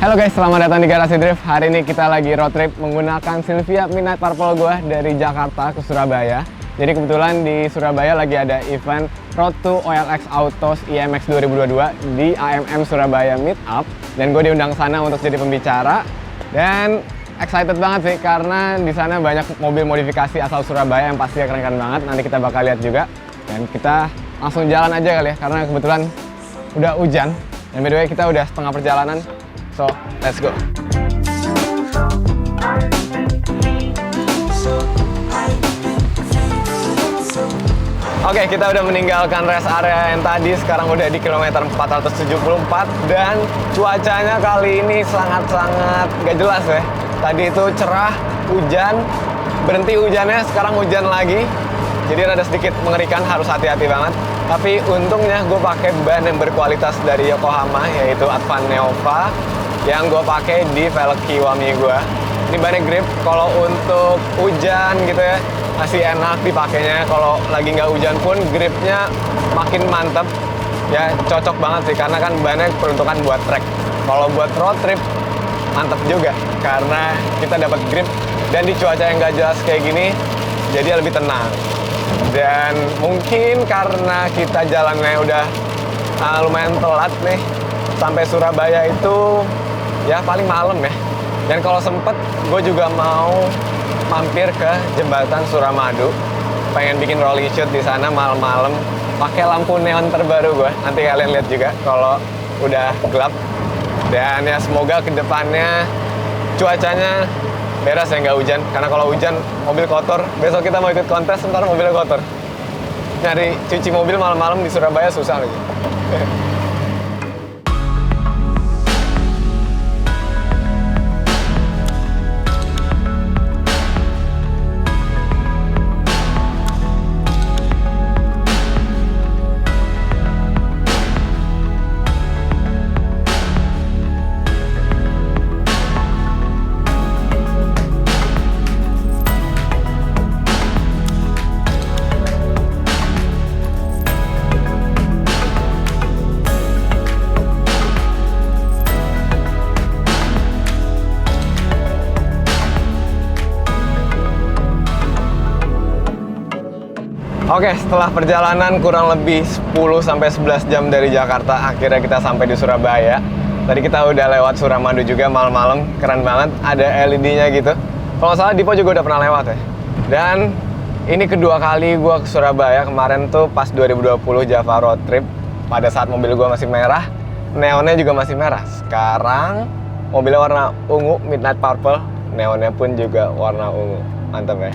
Halo guys, selamat datang di Garasi Drift. Hari ini kita lagi road trip menggunakan Silvia Midnight Purple gue dari Jakarta ke Surabaya. Jadi kebetulan di Surabaya lagi ada event Road to OLX Autos IMX 2022 di AMM Surabaya Meetup. Dan gue diundang sana untuk jadi pembicara. Dan excited banget sih karena di sana banyak mobil modifikasi asal Surabaya yang pasti keren-keren banget. Nanti kita bakal lihat juga. Dan kita langsung jalan aja kali ya, karena kebetulan udah hujan. Dan by the way kita udah setengah perjalanan. So, let's go. Oke, kita udah meninggalkan rest area yang tadi, sekarang udah di kilometer 474 dan cuacanya kali ini sangat-sangat gak jelas ya. Tadi itu cerah, hujan, berhenti hujannya, sekarang hujan lagi. Jadi rada sedikit mengerikan, harus hati-hati banget. Tapi untungnya gue pakai ban yang berkualitas dari Yokohama, yaitu Advan Neova, yang gue pakai di velg Kiwami gue. Ini bannya grip, kalau untuk hujan gitu ya masih enak dipakainya. Kalau lagi nggak hujan pun gripnya makin mantep ya, cocok banget sih karena kan bannya peruntukan buat trek. Kalau buat road trip mantep juga karena kita dapat grip dan di cuaca yang nggak jelas kayak gini jadi lebih tenang. Dan mungkin karena kita jalannya udah lumayan telat nih, sampai Surabaya itu ya paling malam ya. Dan kalau sempet gue juga mau mampir ke jembatan Suramadu, pengen bikin rolling shoot di sana malam-malam pakai lampu neon terbaru gue. Nanti kalian lihat juga kalau udah gelap. Dan ya semoga kedepannya cuacanya beres ya, nggak hujan. Karena kalau hujan mobil kotor. Besok kita mau ikut kontes, ntar mobilnya kotor. Nyari cuci mobil malam-malam di Surabaya susah lagi. Oke, setelah perjalanan kurang lebih 10-11 jam dari Jakarta, akhirnya kita sampai di Surabaya. Tadi kita udah lewat Suramadu juga malam-malam, keren banget, ada LED-nya gitu. Kalau nggak salah Dipo juga udah pernah lewat ya. Dan ini kedua kali gue ke Surabaya, kemarin tuh pas 2020 Java Road Trip, pada saat mobil gue masih merah, neonnya juga masih merah. Sekarang mobilnya warna ungu, Midnight Purple, neonnya pun juga warna ungu. Mantap ya.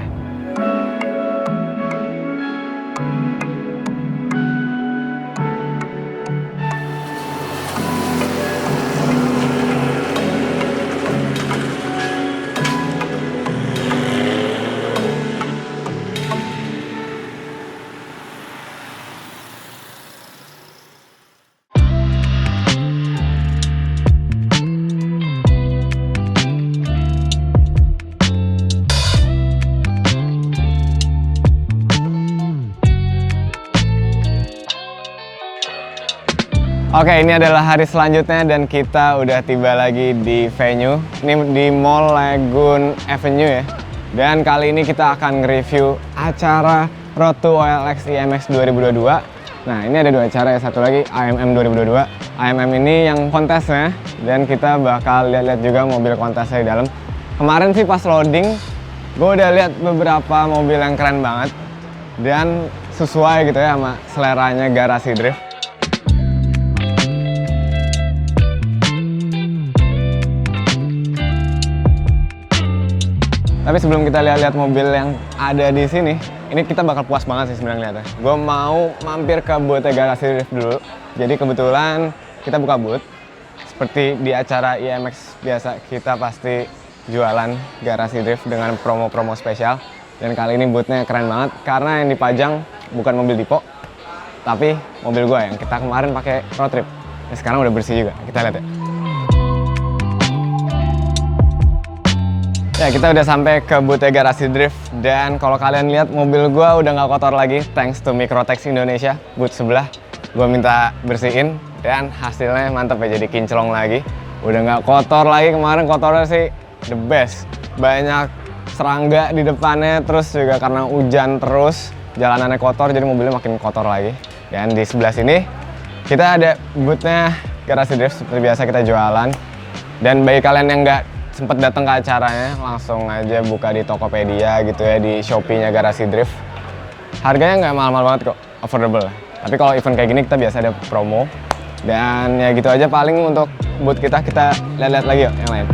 Oke, ini adalah hari selanjutnya dan kita udah tiba lagi di venue. Ini di Mall Lagoon Avenue ya. Dan kali ini kita akan nge-review acara Road to OLX IMX 2022. Nah, ini ada dua acara ya, satu lagi AMM 2022. AMM ini yang kontesnya, dan kita bakal lihat-lihat juga mobil kontesnya di dalam. Kemarin sih pas loading, gue udah lihat beberapa mobil yang keren banget dan sesuai gitu ya sama seleranya Garasi Drift. Tapi sebelum kita lihat-lihat mobil yang ada di sini, ini kita bakal puas banget sih sebenarnya lihatnya. Gue mau mampir ke booth Garasi Drift dulu. Jadi kebetulan kita buka booth. Seperti di acara IMX biasa, kita pasti jualan Garasi Drift dengan promo-promo spesial. Dan kali ini boothnya keren banget karena yang dipajang bukan mobil Dipo, tapi mobil gue yang kita kemarin pakai road trip. Nah, sekarang udah bersih juga. Kita lihat ya. Ya, kita udah sampai ke booth Garasi Drift, dan kalau kalian lihat mobil gue udah nggak kotor lagi thanks to Microtex Indonesia. Booth sebelah gue minta bersihin dan hasilnya mantap ya, jadi kinclong lagi. Udah nggak kotor lagi, kemarin kotornya sih the best. Banyak serangga di depannya, terus juga karena hujan terus, jalanannya kotor jadi mobilnya makin kotor lagi. Dan di sebelah sini kita ada boothnya Garasi Drift, seperti biasa kita jualan. Dan bagi kalian yang nggak sempet datang ke acaranya, langsung aja buka di Tokopedia gitu ya, di Shopee-nya Garasi Drift. Harganya nggak mahal-mahal banget kok, affordable. Tapi kalau event kayak gini kita biasa ada promo. Dan ya gitu aja paling untuk booth kita lihat-lihat lagi yuk yang lain.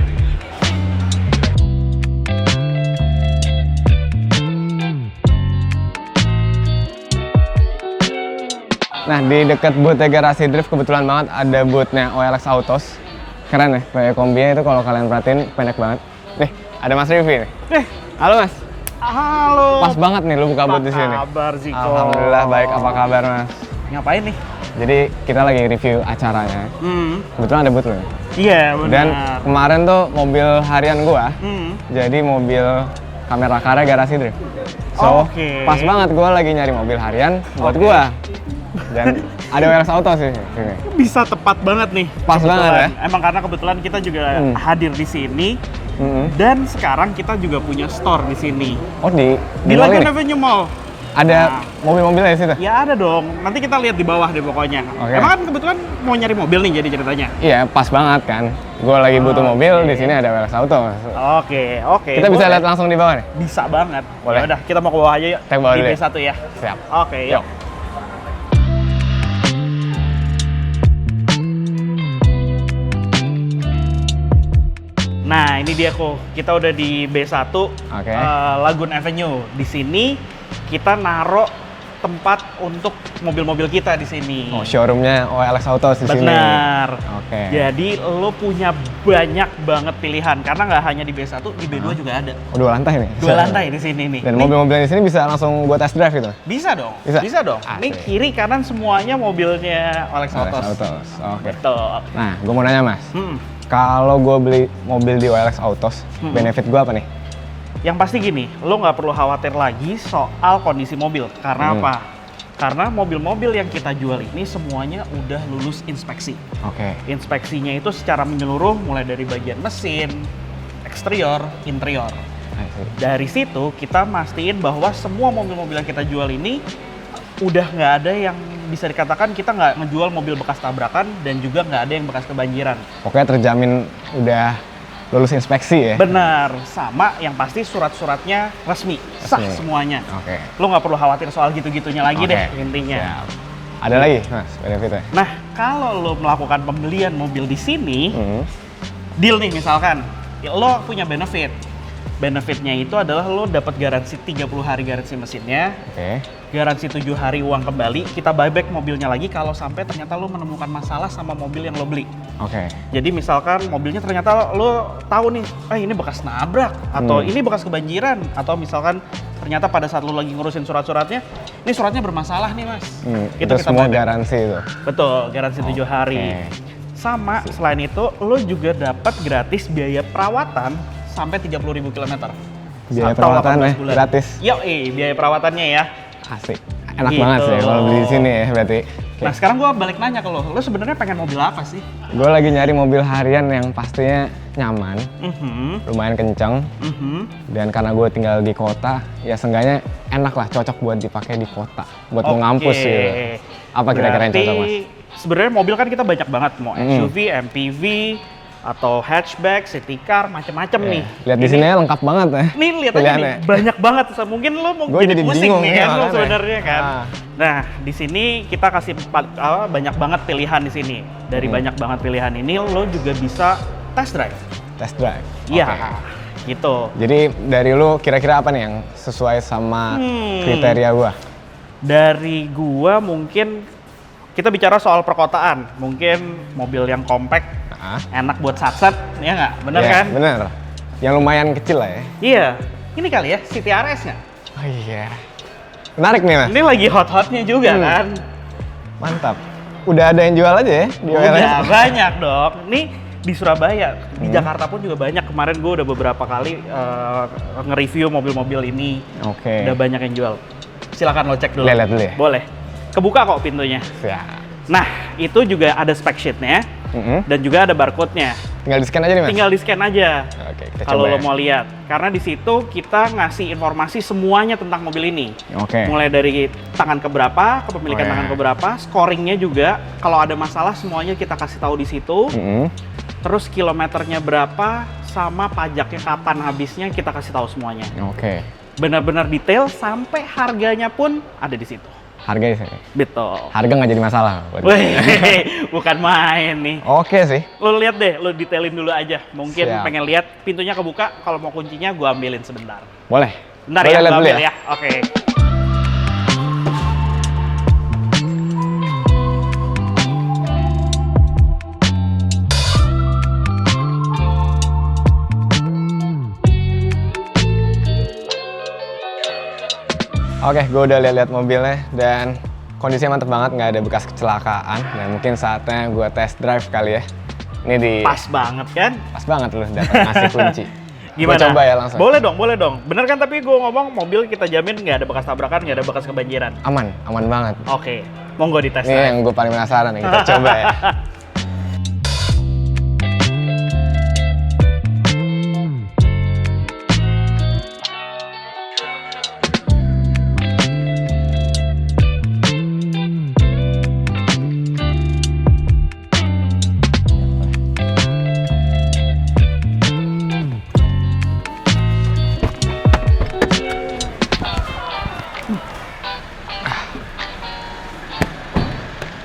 Nah, di dekat booth Garasi Drift kebetulan banget ada boothnya OLX Autos. Keren ya, kayak kombinya itu kalau kalian perhatiin pendek banget. Nih, ada Mas Rivi nih. Halo Mas. Halo. Pas banget nih lu buka booth di sini. Apa kabar Ziko? Alhamdulillah baik, apa kabar Mas? Ngapain nih? Jadi kita lagi review acaranya. Kebetulan ada booth lu. Iya, benar. Dan kemarin tuh mobil harian gua. Jadi mobil kamera karya Garasi Drift. So, pas banget gua lagi nyari mobil harian buat gua. Dan ada OLX Auto sih. Bisa tepat banget nih. Pas banget ya. Emang karena kebetulan kita juga hadir di sini. Dan sekarang kita juga punya store di sini. Oh, di Lagoon Avenue Mall. Ada mobil-mobilnya di situ? Ya ada dong. Nanti kita lihat di bawah deh pokoknya. Emang kan kebetulan mau nyari mobil nih jadi ceritanya. Iya, pas banget kan. Gue lagi butuh mobil, di sini ada OLX Auto. Oke. Kita bisa lihat langsung di bawah nih? Bisa banget. Boleh. Udah, kita mau ke bawah aja yuk. Kita ke bawah di dulu B1 ya. Siap. Oke, yuk. Nah, ini dia kok. Kita udah di B1 Lagoon Avenue. Di sini kita naruh tempat untuk mobil-mobil kita di sini. Oh, showroomnya OLX Auto di sini. Benar. Jadi lo punya banyak banget pilihan karena nggak hanya di B1, di B2 juga ada. Oh, 2 lantai nih. 2 lantai di sini nih. Dan mobil-mobil di sini bisa langsung buat test drive gitu? Bisa dong. Bisa dong. Ini kiri kanan semuanya mobilnya OLX Autos. Betul. Nah, gue mau nanya Mas. Kalau gue beli mobil di OLX Autos, benefit gue apa nih? Yang pasti gini, lo nggak perlu khawatir lagi soal kondisi mobil. Karena apa? Karena mobil-mobil yang kita jual ini semuanya udah lulus inspeksi. Inspeksinya itu secara menyeluruh, mulai dari bagian mesin, eksterior, interior. Dari situ kita mastiin bahwa semua mobil-mobil yang kita jual ini udah nggak ada yang bisa dikatakan kita nggak ngejual mobil bekas tabrakan dan juga nggak ada yang bekas kebanjiran. Pokoknya terjamin udah lulus inspeksi ya? Benar, sama yang pasti surat-suratnya resmi, sah semuanya. Lo nggak perlu khawatir soal gitu-gitunya lagi deh intinya. Siap. Ada lagi Mas benefitnya? Nah, kalau lo melakukan pembelian mobil di sini, deal nih misalkan, lo punya benefit. Benefitnya itu adalah lo dapat garansi 30 hari garansi mesinnya, garansi 7 hari uang kembali, kita buyback mobilnya lagi kalau sampai ternyata lo menemukan masalah sama mobil yang lo beli. Jadi misalkan mobilnya ternyata lo tahu nih, ini bekas nabrak, atau ini bekas kebanjiran, atau misalkan ternyata pada saat lo lagi ngurusin surat-suratnya, ini suratnya bermasalah nih Mas. Itu kita semua garansi itu? Betul, garansi 7 hari. Sama, selain itu lo juga dapat gratis biaya perawatan sampai 30.000 km. Biaya perawatannya gratis? Biaya perawatannya ya. Asik. Enak banget sih kalau beli di sini ya berarti. Nah sekarang gue balik nanya ke lo sebenarnya pengen mobil apa sih? Gue lagi nyari mobil harian yang pastinya nyaman, lumayan kenceng, dan karena gue tinggal di kota, ya seenggaknya enak lah, cocok buat dipakai di kota, buat mau ngampus gitu. Apa kira-kira yang cocok Mas? Sebenarnya mobil kan kita banyak banget, mau SUV, MPV, atau hatchback, city car, macam-macam nih. Lihat di sini lengkap banget ya. Nih lihat aja nih, banyak banget. Mungkin lo mau jadi pusing nih kan lo sebenarnya kan. Nah, di sini kita kasih banyak banget pilihan di sini. Dari banyak banget pilihan ini lo juga bisa test drive. Test drive. Iya. Gitu. Jadi dari lo kira-kira apa nih yang sesuai sama kriteria gua? Dari gua mungkin kita bicara soal perkotaan. Mungkin mobil yang compact, enak buat satset, ya nggak? Bener kan? Bener. Yang lumayan kecil lah ya. Iya. Ini kali ya, City RS nggak? Oh iya. Menarik nih Mas. Ini lagi hot-hotnya juga kan? Mantap. Udah ada yang jual aja ya? Udah banyak dong. Nih di Surabaya, di Jakarta pun juga banyak. Kemarin gue udah beberapa kali nge-review mobil-mobil ini. Udah banyak yang jual. Silakan lo cek dulu. Lihat dulu ya? Boleh. Kebuka kok pintunya. Siap. Nah, itu juga ada spec sheet-nya dan juga ada barcode-nya. Tinggal di-scan aja nih, Mas? Tinggal di-scan aja. Oke, kita Kalau coba lo ya. mau lihat. Karena di situ kita ngasih informasi semuanya tentang mobil ini. Oke. Mulai dari tangan keberapa, kepemilikan Oh, ya. tangan keberapa, scoringnya juga. Kalau ada masalah semuanya kita kasih tahu di situ. Terus kilometernya berapa, sama pajaknya kapan habisnya kita kasih tahu semuanya. Oke. Benar-benar detail sampai harganya pun ada di situ. Harga sih. Betul. Harga nggak jadi masalah. Wih, bukan main nih. Oke sih. Lo lihat deh, lo detailin dulu aja. Mungkin Siap. pengen lihat pintunya kebuka, kalau mau kuncinya gua ambilin sebentar. Boleh. Bentar Boleh ya, lihat gua dulu ambil ya. Oke. Oke, gue udah lihat-lihat mobilnya dan kondisinya mantep banget, nggak ada bekas kecelakaan. Dan mungkin saatnya gue test drive kali ya. Ini di Pas banget kan? pas banget loh datang ngasih kunci. Gimana? Gua coba ya langsung. Boleh dong, boleh dong. Bener kan tapi gue ngomong mobil kita jamin nggak ada bekas tabrakan, nggak ada bekas kebanjiran. Aman banget. Oke, monggo dites. Ini yang gue paling penasaran nih, kita coba ya.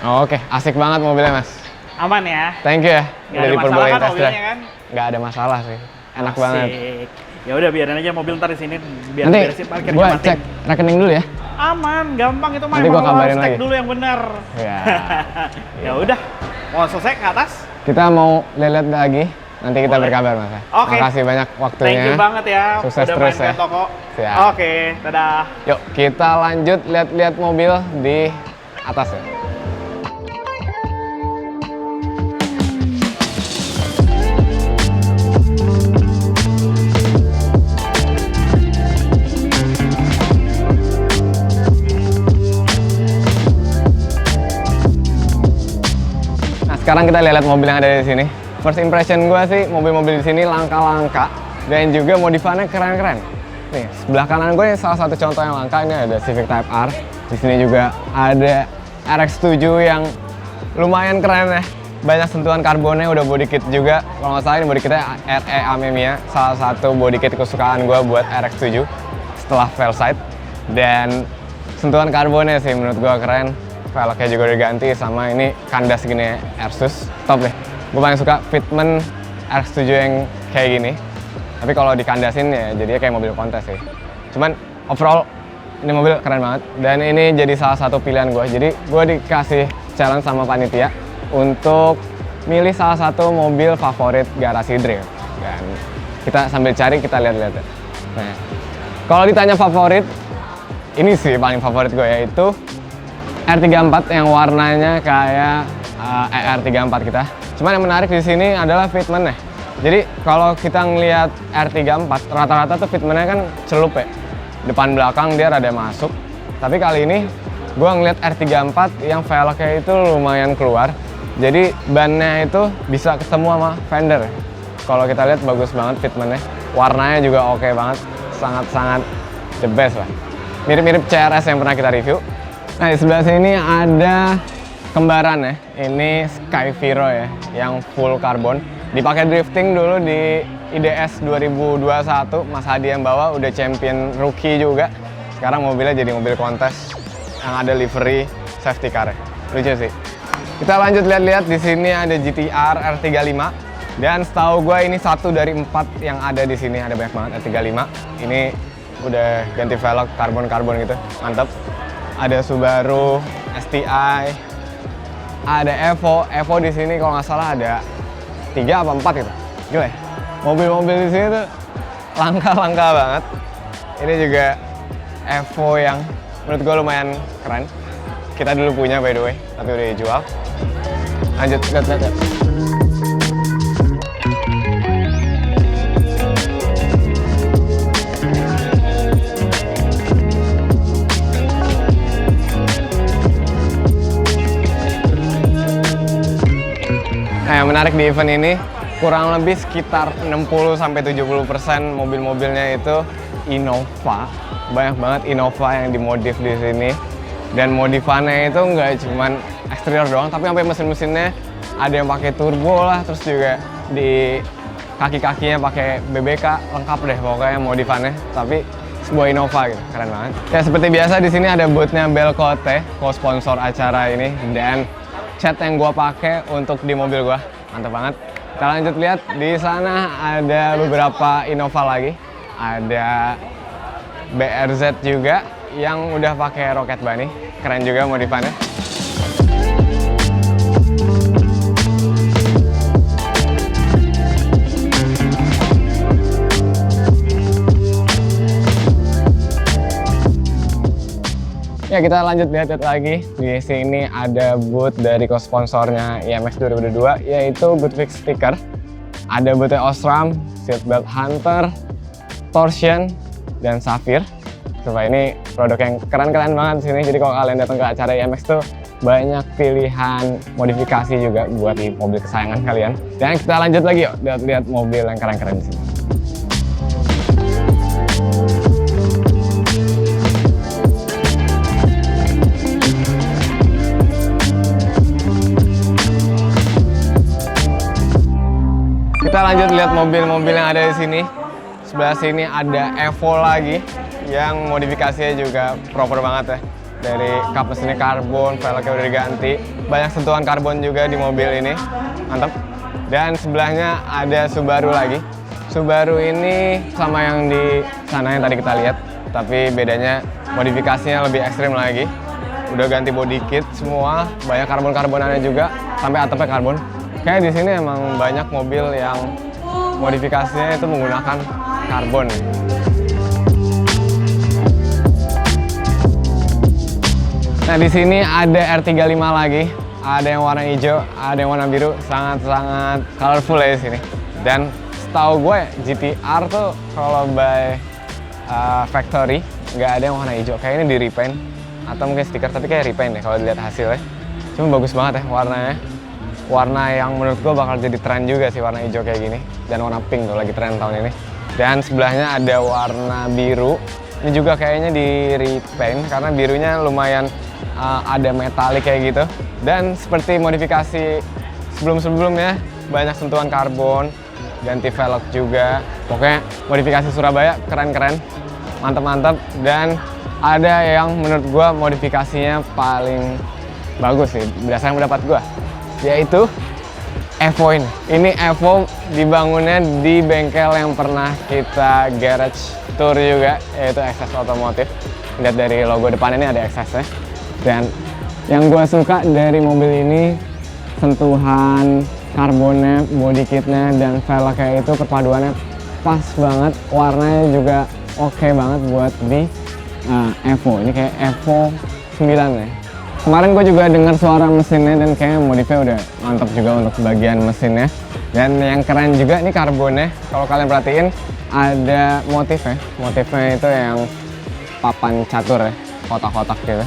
Oke, asik banget mobilnya, Mas. Aman ya? Thank you ya. Nggak ada masalah kan mobilnya kan? Nggak ada masalah sih. Enak banget. Asik. Ya udah biarin aja mobil ntar di sini biar Nanti beresin parkirnya gue matiin. cek rekening dulu ya. Aman, gampang itu mah. Nanti gua Emang lo kabarin harus cek lagi. dulu yang benar. Ya. Ya udah, mau selesai ke atas? Kita mau lihat lagi. Nanti kita Boleh. berkabar, Mas. Oke. Makasih banyak waktunya. Thank you banget ya. Sukses udah terus main ya. ke toko. Siap. Oke, dadah. Yuk, kita lanjut lihat-lihat mobil di atas ya. Nah, sekarang kita lihat mobil yang ada di sini. First impression gue sih, mobil-mobil di sini langka-langka dan juga modifannya keren-keren. Nih, sebelah kanan gue ini salah satu contoh yang langka, ini ada Civic Type R. Di sini juga ada RX-7 yang lumayan keren ya. Banyak sentuhan karbonnya, udah body kit juga. Kalau nggak salah ini body kitnya RE Amemiya, salah satu body kit kesukaan gue buat RX-7 setelah Velocite. Dan sentuhan karbonnya sih menurut gue keren. Velgnya juga udah diganti, sama ini kandas gini ya, Airsus. Top deh. Gue paling suka fitment RX-7 yang kayak gini. Tapi kalau dikandasin ya jadinya kayak mobil kontes sih. Cuman overall ini mobil keren banget. Dan ini jadi salah satu pilihan gue. Jadi gue dikasih challenge sama panitia untuk milih salah satu mobil favorit garasi drift. Dan kita sambil cari, kita lihat-lihat ya. Nah, kalau ditanya favorit, ini sih paling favorit gue, yaitu R34 yang warnanya kayak ER34 kita. Cuman yang menarik di sini adalah fitmentnya. Jadi kalau kita ngelihat R34, rata-rata tuh fitmentnya kan celup ya. Depan belakang dia rada masuk. Tapi kali ini gue ngelihat R34 yang velgnya itu lumayan keluar. Jadi bannya itu bisa ketemu sama fender. Kalau kita lihat bagus banget fitmentnya. Warnanya juga oke banget. Sangat-sangat the best lah. Mirip-mirip CRS yang pernah kita review. Nah, di sebelah sini ada kembaran ya. Ini Skyviro ya, yang full karbon. Dipakai drifting dulu di IDS 2021, Mas Hadi yang bawa, udah champion rookie juga. Sekarang mobilnya jadi mobil kontes yang ada livery safety car. Lucu sih. Kita lanjut lihat-lihat, di sini ada GTR R35. Dan setahu gue ini satu dari 4 yang ada di sini, ada banyak banget R35. Ini udah ganti velg karbon-karbon gitu, mantap. Ada Subaru STI, ada Evo di sini kalau nggak salah ada 3 apa 4 gitu. Gila ya, mobil-mobil di sini tuh langka-langka banget. Ini juga Evo yang menurut gue lumayan keren. Kita dulu punya by the way, tapi udah dijual. Lanjut, lihat. Nah, yang menarik di event ini, kurang lebih sekitar 60-70% mobil-mobilnya itu Innova. Banyak banget Innova yang dimodif di sini. Dan modifannya itu nggak cuman eksterior doang, tapi sampai mesin-mesinnya ada yang pakai turbo lah, terus juga di kaki-kakinya pakai BBK, lengkap deh pokoknya modifannya. Tapi sebuah Innova gitu, keren banget. Ya seperti biasa di sini ada bootnya Belcote, co-sponsor acara ini, dan cat yang gua pakai untuk di mobil gua, mantap banget. Kita lanjut lihat, di sana ada beberapa Innova lagi, ada BRZ juga yang udah pakai roket bunny, keren juga modifannya. Ya kita lanjut lihat lagi. Di sini ada booth dari co-sponsornya IMX 2022, yaitu Bootfix Sticker. Ada bootnya Osram, Seatbelt Hunter, Torsion, dan Sapphire. Coba ini produk yang keren-keren banget di sini. Jadi kalau kalian datang ke acara IMX tuh banyak pilihan modifikasi juga buat di mobil kesayangan kalian. Dan kita lanjut lagi yuk, lihat mobil yang keren-keren di sini. Kita lanjut lihat mobil-mobil yang ada di sini. Sebelah sini ada Evo lagi yang modifikasinya juga proper banget ya. Dari kap mesinnya karbon, velgnya udah diganti. Banyak sentuhan karbon juga di mobil ini. Mantap. Dan sebelahnya ada Subaru lagi. Subaru ini sama yang di sana yang tadi kita lihat, tapi bedanya modifikasinya lebih ekstrim lagi. Udah ganti body kit semua, banyak karbon-karbonannya juga, sampai atapnya karbon. Kayak di sini emang banyak mobil yang modifikasinya itu menggunakan karbon. Nah di sini ada R35 lagi, ada yang warna hijau, ada yang warna biru, sangat-sangat colorful ya di sini. Dan setahu gue GTR tuh kalau by factory nggak ada yang warna hijau, kayak ini di repaint atau mungkin stiker, tapi kayak repaint deh kalau dilihat hasilnya. Cuma bagus banget ya warnanya. Warna yang menurut gue bakal jadi tren juga sih, warna hijau kayak gini. Dan warna pink tuh lagi tren tahun ini. Dan sebelahnya ada warna biru. Ini juga kayaknya di repaint karena birunya lumayan ada metalik kayak gitu. Dan seperti modifikasi sebelum-sebelumnya, banyak sentuhan karbon, ganti velg juga. Pokoknya modifikasi Surabaya keren-keren, mantap-mantap. Dan ada yang menurut gue modifikasinya paling bagus sih berdasarkan pendapat gue, yaitu Evo ini. Ini Evo dibangunnya di bengkel yang pernah kita garage tour juga, yaitu XS Otomotif. Lihat dari logo depan ini ada XS-nya. Dan yang gue suka dari mobil ini, sentuhan karbonnya, body kitnya, dan velgnya itu perpaduannya pas banget. Warnanya juga oke banget buat di Evo. Ini kayak Evo 9 ya. Kemarin gue juga dengar suara mesinnya dan kayaknya modifnya udah mantap juga untuk bagian mesinnya. Dan yang keren juga ini karbonnya, kalau kalian perhatiin ada motifnya. Motifnya itu yang papan catur ya, kotak-kotak gitu.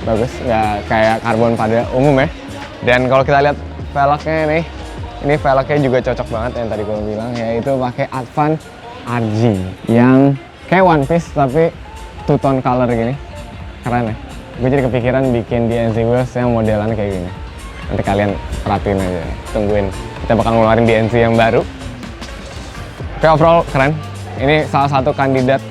Bagus, nggak kayak karbon pada umum ya. Dan kalau kita lihat velgnya nih, ini velgnya juga cocok banget yang tadi gue bilang, yaitu pakai Advance RG yang kayak one piece tapi two tone color gini. Keren ya. Gue jadi kepikiran bikin DNZ Wheels yang modelan kayak gini. Nanti kalian perhatiin aja, tungguin. Kita bakal ngeluarin DNZ yang baru. Oke, overall keren. Ini salah satu kandidat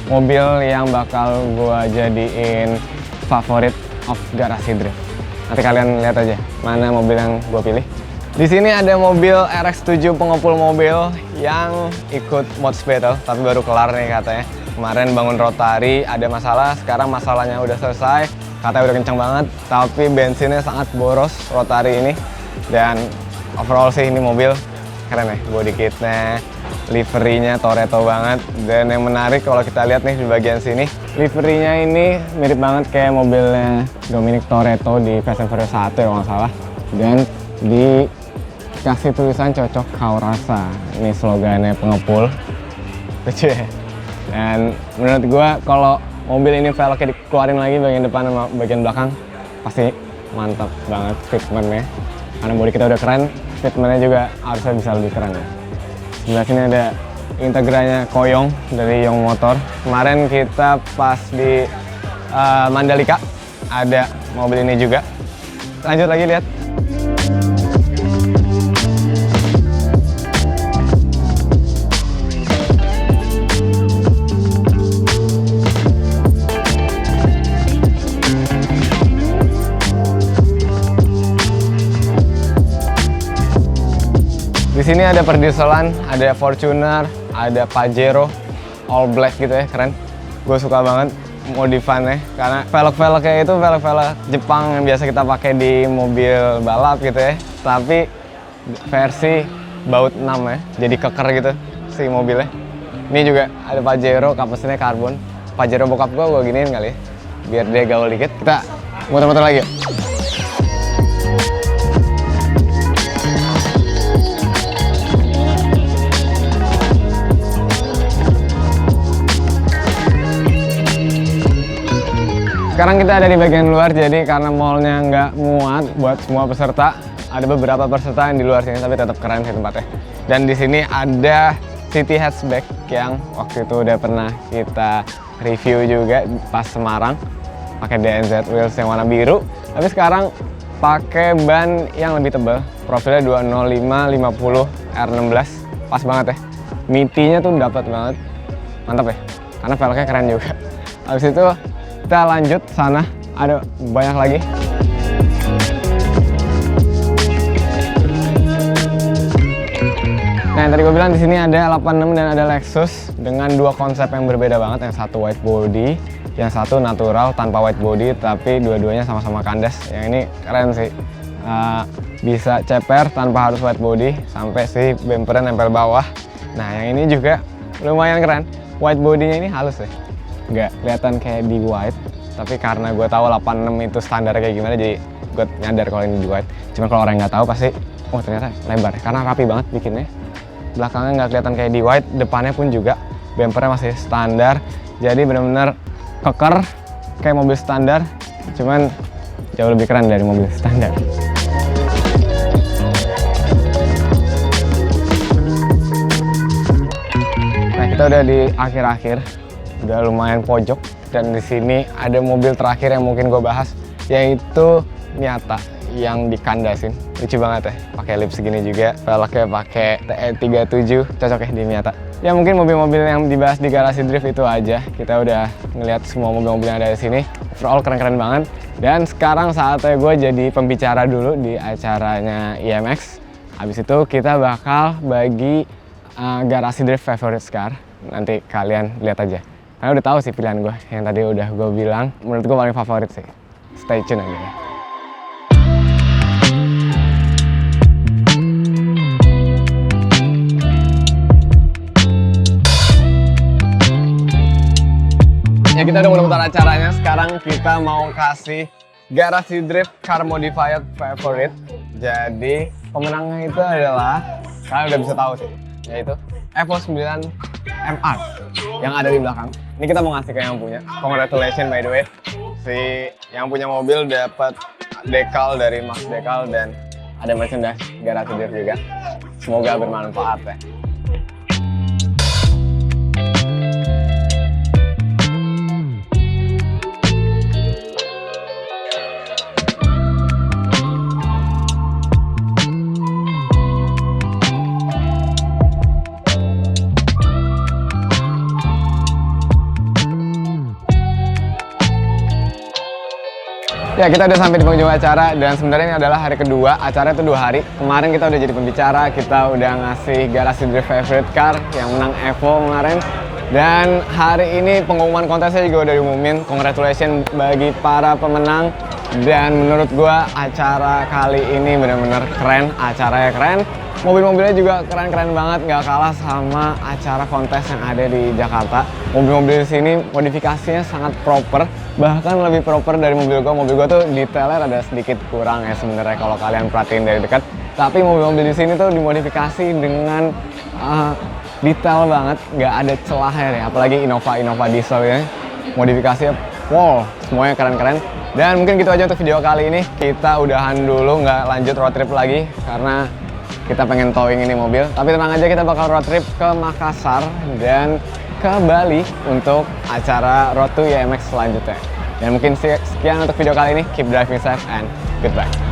mobil yang bakal gue jadiin favorit of garasi drift. Nanti kalian lihat aja mana mobil yang gue pilih. Di sini ada mobil RX-7 pengepul mobil yang ikut Mods Battle, tapi baru kelar nih katanya. Kemarin bangun rotari, ada masalah, sekarang masalahnya udah selesai. Katanya udah kenceng banget, tapi bensinnya sangat boros rotari ini. Dan overall sih ini mobil keren ya, body kitnya, liverynya Toretto banget. Dan yang menarik kalau kita lihat nih di bagian sini, liverynya ini mirip banget kayak mobilnya Dominic Toretto di Fast and Furious 1 ya kalau nggak salah. Dan dikasih tulisan cocok kau rasa, ini slogannya pengepul. Lucu ya. Dan menurut gua kalau mobil ini velgnya dikeluarin lagi bagian depan sama bagian belakang, pasti mantap banget fitmentnya. Karena bodi kita udah keren, fitmentnya juga harusnya bisa lebih keren ya. Sebelah sini ada Integranya Koyong dari Yong Motor. Kemarin kita pas di Mandalika ada mobil ini juga. Lanjut lagi lihat. Di sini ada Perdieselan, ada Fortuner, ada Pajero, all black gitu ya, keren. Gue suka banget modifannya karena velg-velgnya itu velg-velg Jepang yang biasa kita pakai di mobil balap gitu ya. Tapi versi baut 6 ya, jadi keker gitu si mobilnya. Ini juga ada Pajero, kapasnya karbon. Pajero bokap gue giniin kali ya, biar dia gaul dikit. Kita muter-muter lagi yuk. Sekarang kita ada di bagian luar, jadi karena mallnya nggak muat buat semua peserta, ada beberapa peserta yang di luar sini, tapi tetap keren sih tempatnya. Dan di sini ada City Hatchback yang waktu itu udah pernah kita review juga pas Semarang, pakai DNZ wheels yang warna biru. Tapi sekarang pakai ban yang lebih tebal, profilnya 205/50 R16, pas banget ya. Mitinya tuh dapat banget, mantap ya, karena velgnya keren juga. Habis itu kita lanjut sana, ada banyak lagi. Nah, yang tadi gue bilang di sini ada 86 dan ada Lexus dengan dua konsep yang berbeda banget. Yang satu white body, yang satu natural tanpa white body, tapi dua-duanya sama-sama kandas. Yang ini keren sih, bisa ceper tanpa harus white body, sampai si bumpernya nempel bawah. Nah, yang ini juga lumayan keren. White body-nya ini halus ya, nggak kelihatan kayak di white, tapi karena gue tahu 86 itu standar kayak gimana, jadi gue nyadar kalau ini di white. Cuman kalau orang nggak tahu pasti, oh ternyata lebar ya, karena rapi banget bikinnya. Belakangnya nggak kelihatan kayak di white, depannya pun juga bumpernya masih standar, jadi benar-benar keker kayak mobil standar, cuman jauh lebih keren dari mobil standar. Nah, kita udah di akhir-akhir, udah lumayan pojok, dan di sini ada mobil terakhir yang mungkin gue bahas, yaitu Miata yang dikandasin. Lucu banget ya, pakai lip segini juga, velgnya pakai TE37, cocok ya di Miata. Ya mungkin mobil-mobil yang dibahas di Garasi Drift itu aja. Kita udah ngeliat semua mobil-mobil yang ada di sini. Overall keren-keren banget. Dan sekarang saatnya gue jadi pembicara dulu di acaranya IMX. Habis itu kita bakal bagi Garasi Drift favorite car. Nanti kalian lihat aja. Karena udah tahu sih pilihan gue, yang tadi udah gue bilang, menurut gue paling favorit sih. Stay tune aja ya. Ya, kita udah muter-muter acaranya, sekarang kita mau kasih Garasi Drift Car Modified Favorite. Jadi pemenangnya itu adalah, kalian udah bisa tahu sih, yaitu Evo 9 MR yang ada di belakang. Ini kita mau ngasih ke yang punya. Congratulations by the way. Si yang punya mobil dapat dekal dari Max Dekal dan ada merchandise Garasi Drift juga. Semoga bermanfaat ya. Ya, kita udah sampai di penghujung acara, dan sebenarnya ini adalah hari kedua. Acara itu 2 hari. Kemarin kita udah jadi pembicara, kita udah ngasih Garasi Drift Favorite Car yang menang Evo kemarin. Dan hari ini pengumuman kontesnya juga udah diumumin. Congratulations bagi para pemenang. Dan menurut gua acara kali ini benar-benar keren, acaranya keren. Mobil-mobilnya juga keren-keren banget, nggak kalah sama acara kontes yang ada di Jakarta. Mobil-mobil di sini modifikasinya sangat proper, bahkan lebih proper dari mobil gua. Mobil gua tuh detailnya ada sedikit kurang ya sebenarnya kalau kalian perhatiin dari dekat. Tapi mobil-mobil di sini tuh dimodifikasi dengan detail banget, nggak ada celahnya nih. Apalagi Innova diesel ya, modifikasinya wow, semuanya keren-keren. Dan mungkin gitu aja untuk video kali ini. Kita udahan dulu, nggak lanjut road trip lagi karena Kita pengen towing ini mobil, tapi tenang aja, kita bakal road trip ke Makassar dan ke Bali untuk acara Road to IMX selanjutnya. Dan mungkin sekian untuk video kali ini. Keep driving safe and goodbye.